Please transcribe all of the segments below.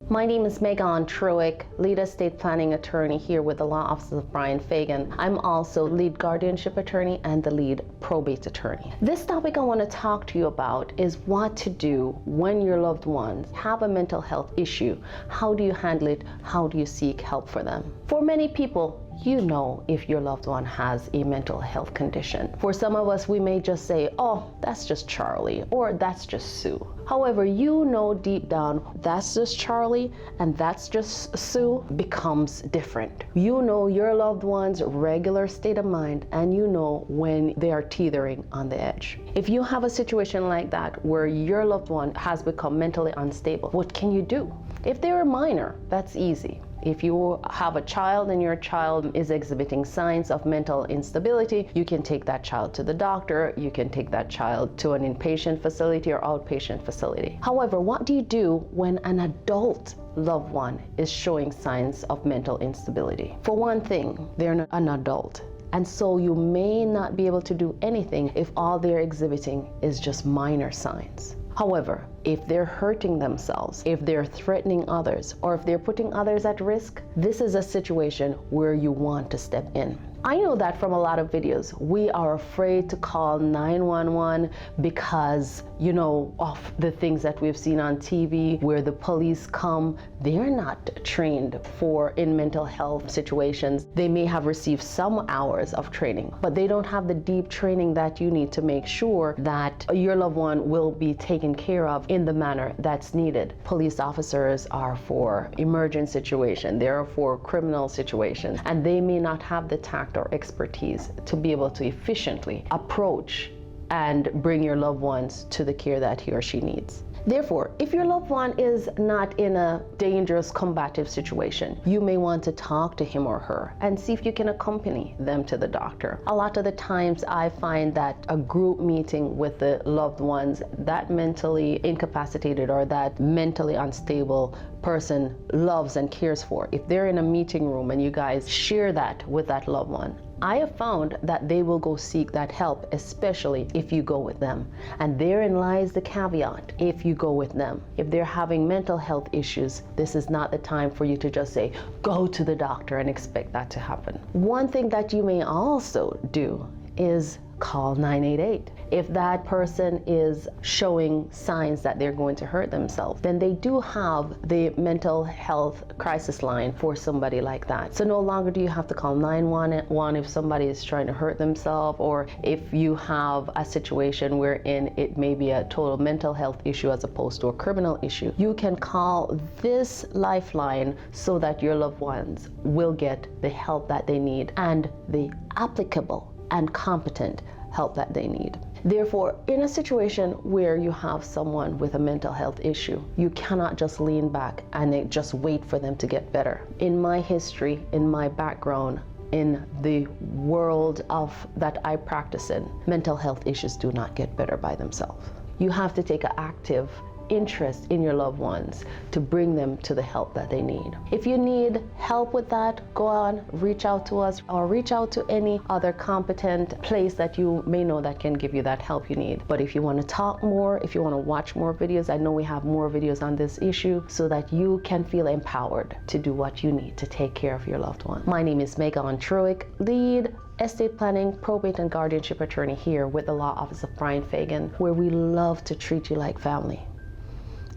My name is Megan Truick, lead estate planning attorney here with the law offices of Bryan Fagan. I'm also lead guardianship attorney and the lead probate attorney. This topic I want to talk to you about is what to do when your loved ones have a mental health issue. How do you handle it? How do you seek help for them? For many people, you know if your loved one has a mental health condition. For some of us, we may just say, oh, that's just Charlie, or that's just Sue. However, you know deep down, that's just Charlie and that's just Sue becomes different. You know your loved one's regular state of mind, and you know when they are teetering on the edge. If you have a situation like that where your loved one has become mentally unstable, what can you do? If they're a minor, that's easy. If you have a child and your child is exhibiting signs of mental instability, you can take that child to the doctor, you can take that child to an inpatient facility or outpatient facility. However, what do you do when an adult loved one is showing signs of mental instability? For one thing, they're an adult. And so you may not be able to do anything if all they're exhibiting is just minor signs. However, if they're hurting themselves, if they're threatening others, or if they're putting others at risk, this is a situation where you want to step in. I know that from a lot of videos, we are afraid to call 911 because, of the things that we've seen on TV where the police come. They're not trained in mental health situations. They may have received some hours of training, but they don't have the deep training that you need to make sure that your loved one will be taken care of in the manner that's needed. Police officers are for emergent situations, they're for criminal situations, and they may not have the tact or expertise to be able to efficiently approach and bring your loved ones to the care that he or she needs. Therefore, if your loved one is not in a dangerous combative situation, you may want to talk to him or her and see if you can accompany them to the doctor. A lot of the times I find that a group meeting with the loved ones, that mentally incapacitated or that mentally unstable person loves and cares for, if they're in a meeting room and you guys share that with that loved one, I have found that they will go seek that help, especially if you go with them. And therein lies the caveat: if you go with them. If they're having mental health issues, this is not the time for you to just say, go to the doctor and expect that to happen. One thing that you may also do is call 988. If that person is showing signs that they're going to hurt themselves, then they do have the mental health crisis line for somebody like that. So no longer do you have to call 911 if somebody is trying to hurt themselves, or if you have a situation wherein it may be a total mental health issue as opposed to a criminal issue. You can call this lifeline so that your loved ones will get the help that they need and the applicable and competent help that they need. Therefore, in a situation where you have someone with a mental health issue, you cannot just lean back and just wait for them to get better. In my history, in my background, in the world that I practice in, mental health issues do not get better by themselves. You have to take an active interest in your loved ones to bring them to the help that they need. If you need help with that, go on, reach out to us or reach out to any other competent place that you may know that can give you that help you need. But if you want to talk more, if you want to watch more videos, I know we have more videos on this issue so that you can feel empowered to do what you need to take care of your loved one. My name is Megan Truick, lead estate planning, probate, and guardianship attorney here with the law office of Bryan Fagan, where we love to treat you like family,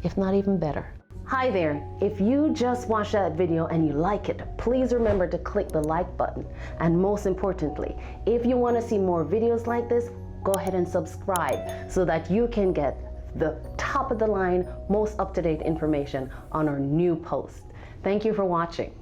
if not even better. Hi there, if you just watched that video and you like it, please remember to click the like button. And most importantly, if you want to see more videos like this, go ahead and subscribe so that you can get the top of the line, most up-to-date information on our new post. Thank you for watching.